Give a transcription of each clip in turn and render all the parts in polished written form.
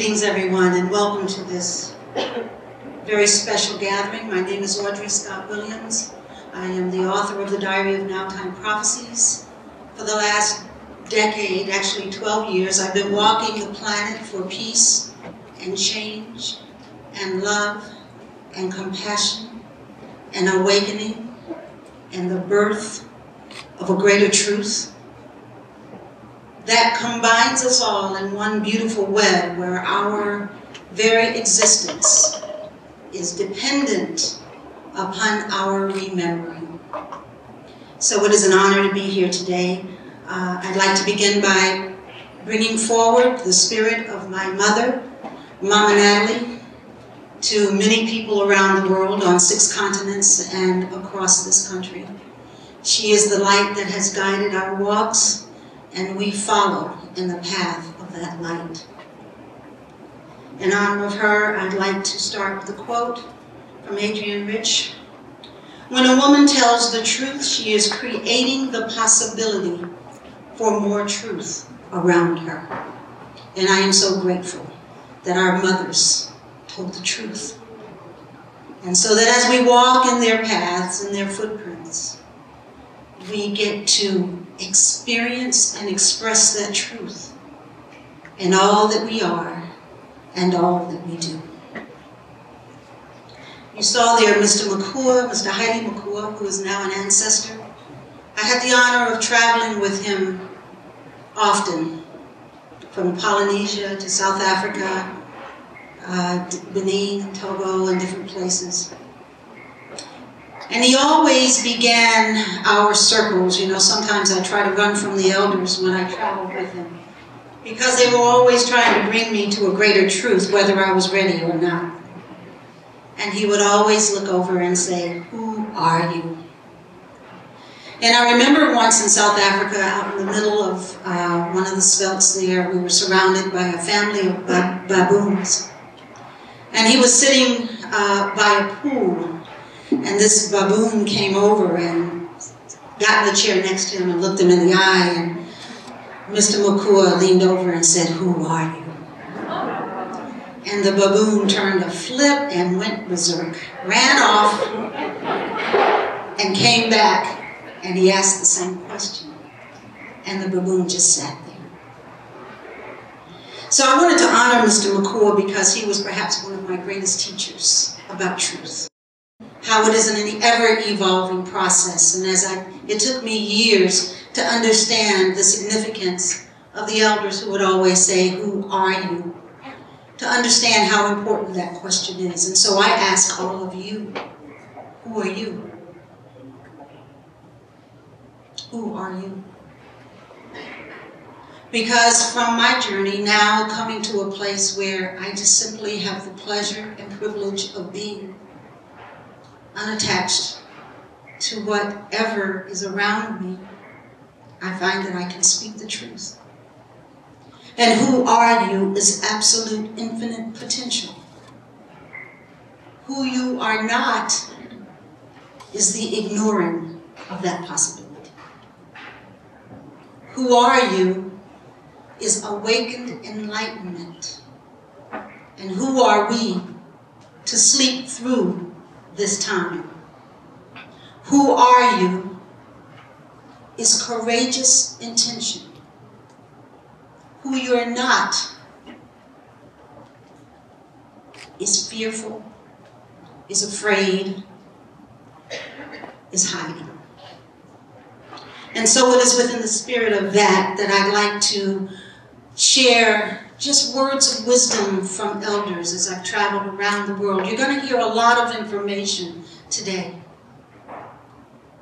Greetings, everyone, and welcome to this very special gathering. My name is Audri Scott Williams. I am the author of the Diary of Now-Time Prophecies. For the last decade, actually 12 years, I've been walking the planet for peace and change and love and compassion and awakening and the birth of a greater truth that combines us all in one beautiful web where our very existence is dependent upon our remembering. So it is an honor to be here today. I'd like to begin by bringing forward the spirit of my mother, Mama Natalie, to many people around the world on 6 continents and across this country. She is the light that has guided our walks, and we follow in the path of that light. In honor of her, I'd like to start with a quote from Adrienne Rich. When a woman tells the truth, she is creating the possibility for more truth around her. And I am so grateful that our mothers told the truth. And so that as we walk in their paths and their footprints, we get to experience and express that truth in all that we are and all that we do. You saw there Mr. McClure, Mr. Heidi McClure, who is now an ancestor. I had the honor of traveling with him often, from Polynesia to South Africa, Benin, Togo, and different places. And he always began our circles. You know, sometimes I try to run from the elders when I traveled with him, because they were always trying to bring me to a greater truth, whether I was ready or not. And he would always look over and say, "Who are you?" And I remember once in South Africa, out in the middle of one of the velds there, we were surrounded by a family of baboons. And he was sitting by a pool. And this baboon came over and got in the chair next to him and looked him in the eye. And Mr. Makua leaned over and said, "Who are you?" And the baboon turned a flip and went berserk, ran off, and came back. And he asked the same question. And the baboon just sat there. So I wanted to honor Mr. Makua because he was perhaps one of my greatest teachers about truth. How it is an ever-evolving process. And it took me years to understand the significance of the elders who would always say, "Who are you?" To understand how important that question is. And so I ask all of you, who are you? Who are you? Because from my journey now coming to a place where I just simply have the pleasure and privilege of being unattached to whatever is around me, I find that I can speak the truth. And who are you is absolute infinite potential. Who you are not is the ignoring of that possibility. Who are you is awakened enlightenment. And who are we to sleep through this time? Who are you is courageous intention. Who you are not is fearful, is afraid, is hiding. And so it is within the spirit of that I'd like to share just words of wisdom from elders as I've traveled around the world. You're going to hear a lot of information today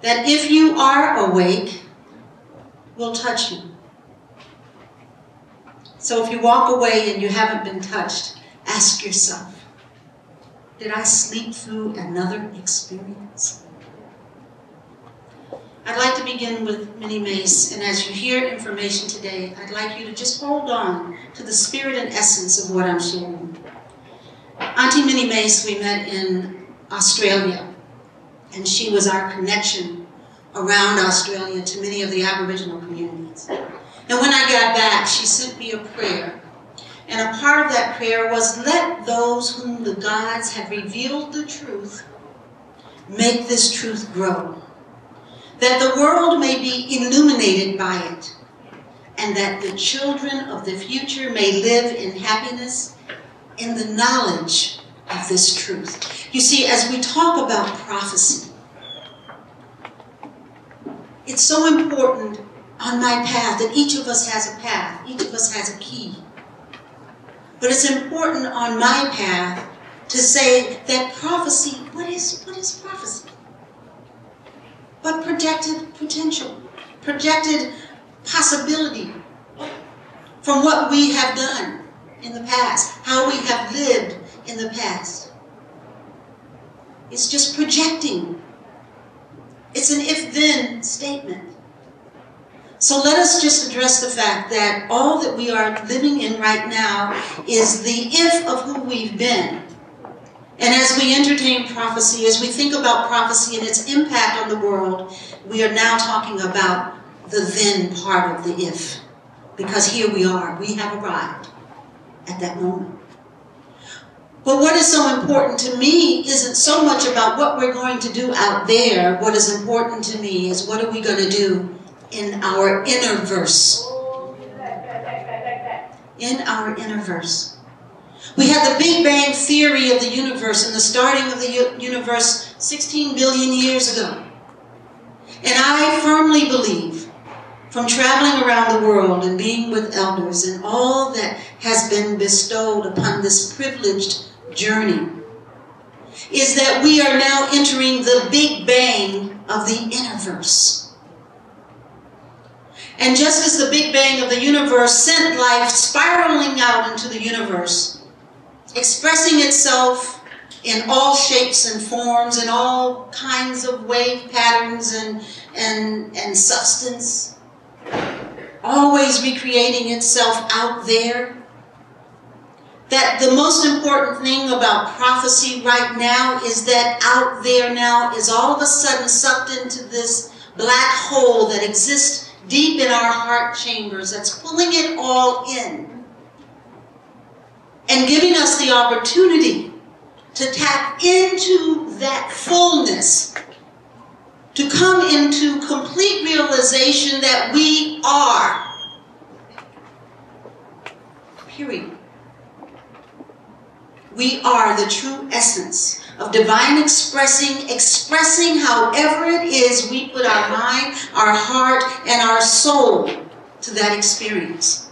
that, if you are awake, will touch you. So if you walk away and you haven't been touched, ask yourself, did I sleep through another experience? I'd like to begin with Minnie Mace, and as you hear information today, I'd like you to just hold on to the spirit and essence of what I'm sharing. Auntie Minnie Mace, we met in Australia, and she was our connection around Australia to many of the Aboriginal communities. And when I got back, she sent me a prayer. And a part of that prayer was, let those whom the gods have revealed the truth make this truth grow, that the world may be illuminated by it, and that the children of the future may live in happiness in the knowledge of this truth. You see, as we talk about prophecy, it's so important on my path that each of us has a path, each of us has a key. But it's important on my path to say that prophecy, what is prophecy? But projected potential, projected possibility from what we have done in the past, how we have lived in the past. It's just projecting. It's an if-then statement. So let us just address the fact that all that we are living in right now is the if of who we've been. And as we entertain prophecy, as we think about prophecy and its impact on the world, we are now talking about the then part of the if. Because here we are, we have arrived at that moment. But what is so important to me isn't so much about what we're going to do out there. What is important to me is what are we going to do in our inner verse. In our inner verse. We had the Big Bang theory of the universe and the starting of the universe 16 billion years ago. And I firmly believe, from traveling around the world and being with elders and all that has been bestowed upon this privileged journey, is that we are now entering the Big Bang of the inner verse. And just as the Big Bang of the universe sent life spiraling out into the universe, expressing itself in all shapes and forms and all kinds of wave patterns and substance, always recreating itself out there, that the most important thing about prophecy right now is that out there now is all of a sudden sucked into this black hole that exists deep in our heart chambers, that's pulling it all in and giving us the opportunity to tap into that fullness, to come into complete realization that we are, period. We are the true essence of divine expressing however it is we put our mind, our heart, and our soul to that experience.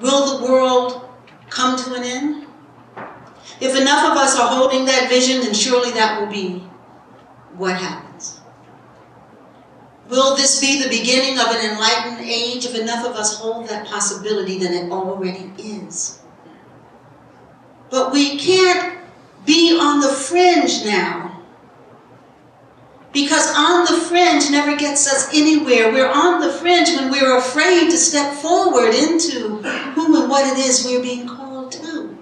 Will the world come to an end? If enough of us are holding that vision, then surely that will be what happens. Will this be the beginning of an enlightened age? If enough of us hold that possibility, then it already is. But we can't be on the fringe now, because on the fringe never gets us anywhere. We're on the fringe when we're afraid to step forward into who and what it is we're being called to.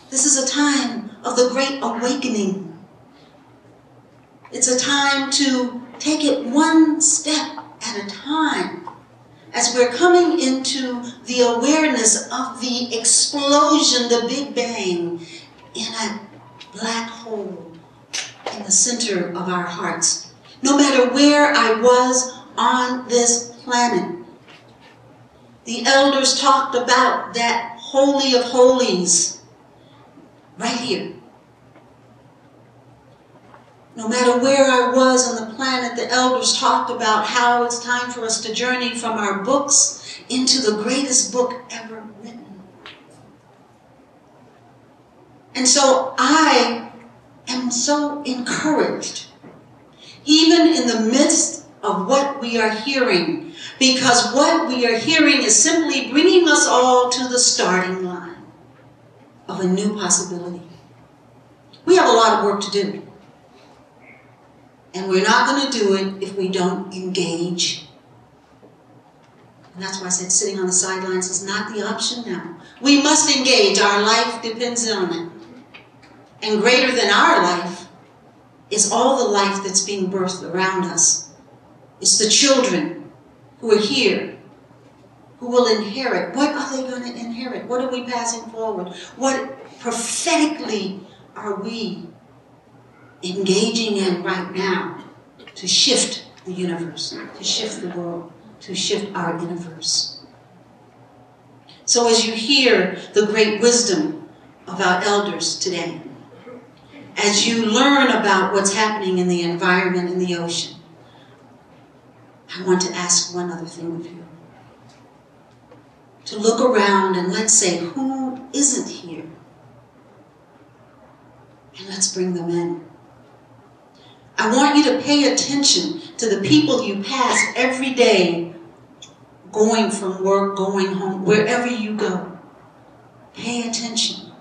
This is a time of the great awakening. It's a time to take it one step at a time, as we're coming into the awareness of the explosion, the Big Bang, in a black hole in the center of our hearts. No matter where I was on this planet, the elders talked about that Holy of Holies right here. No matter where I was on the planet, the elders talked about how it's time for us to journey from our books into the greatest book ever written. And so I am so encouraged, even in the midst of what we are hearing, because what we are hearing is simply bringing us all to the starting line of a new possibility. We have a lot of work to do. And we're not going to do it if we don't engage. And that's why I said sitting on the sidelines is not the option now. We must engage. Our life depends on it. And greater than our life is all the life that's being birthed around us. It's the children who are here who will inherit. What are they going to inherit? What are we passing forward? What prophetically are we engaging in right now to shift the universe, to shift the world, to shift our universe? So as you hear the great wisdom of our elders today, as you learn about what's happening in the environment, in the ocean, I want to ask one other thing of you. To look around and let's say, who isn't here? And let's bring them in. I want you to pay attention to the people you pass every day, going from work, going home, wherever you go. Pay attention.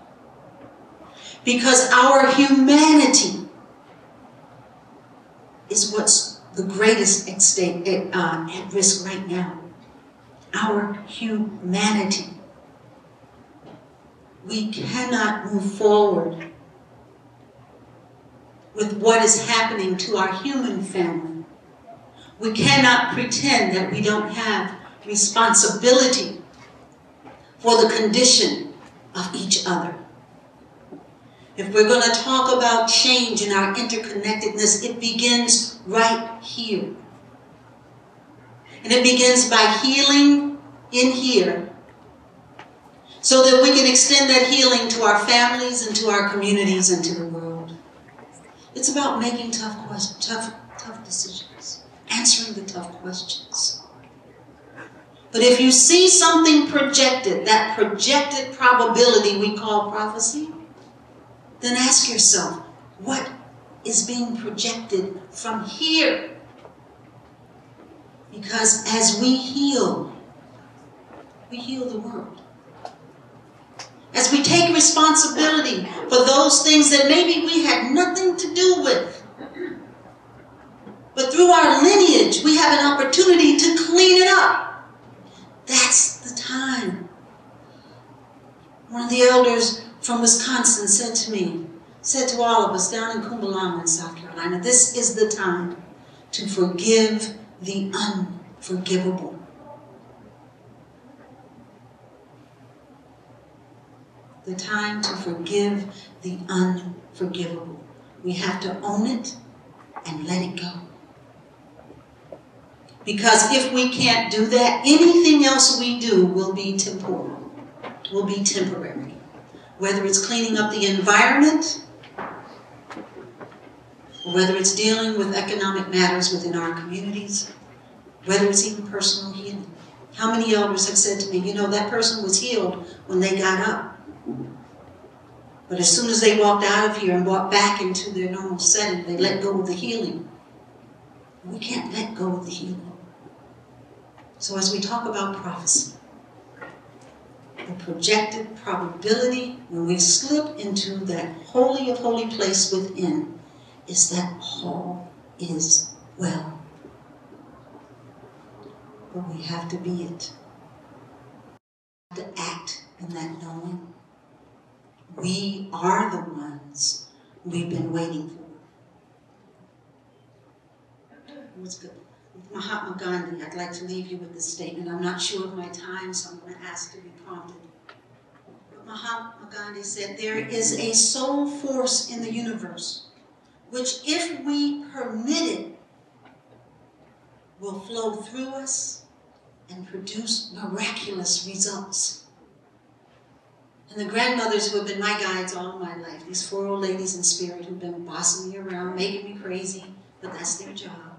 Because our humanity is what's the greatest at risk right now. Our humanity. We cannot move forward with what is happening to our human family. We cannot pretend that we don't have responsibility for the condition of each other. If we're going to talk about change in our interconnectedness, it begins right here. And it begins by healing in here, so that we can extend that healing to our families and to our communities and to the world. It's about making tough decisions, answering the tough questions. But if you see something projected, that projected probability we call prophecy, then ask yourself, what is being projected from here? Because as we heal the world. As we take responsibility for those things that maybe we had nothing to do with. But through our lineage, we have an opportunity to clean it up. That's the time. One of the elders from Wisconsin said to all of us down in Kumbalama in South Carolina, this is the time to forgive the unforgivable. The time to forgive the unforgivable. We have to own it and let it go. Because if we can't do that, anything else we do will be temporal, will be temporary. Whether it's cleaning up the environment, or whether it's dealing with economic matters within our communities, whether it's even personal healing. How many elders have said to me, you know, that person was healed when they got up. But as soon as they walked out of here and walked back into their normal setting, they let go of the healing. We can't let go of the healing. So as we talk about prophecy, the projected probability when we slip into that holy of holy place within is that all is well. But we have to be it. We have to act in that knowing. We are the ones we've been waiting for. What's good? With Mahatma Gandhi, I'd like to leave you with this statement. I'm not sure of my time, so I'm going to ask to be prompted. But Mahatma Gandhi said, there is a soul force in the universe, which if we permit it, will flow through us and produce miraculous results. And the grandmothers who have been my guides all my life, these 4 old ladies in spirit who've been bossing me around, making me crazy, but that's their job,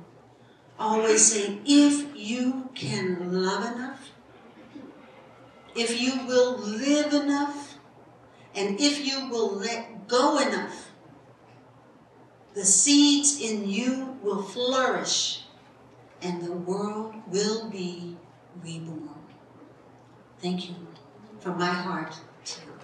always saying, if you can love enough, if you will live enough, and if you will let go enough, the seeds in you will flourish and the world will be reborn. Thank you from my heart to you.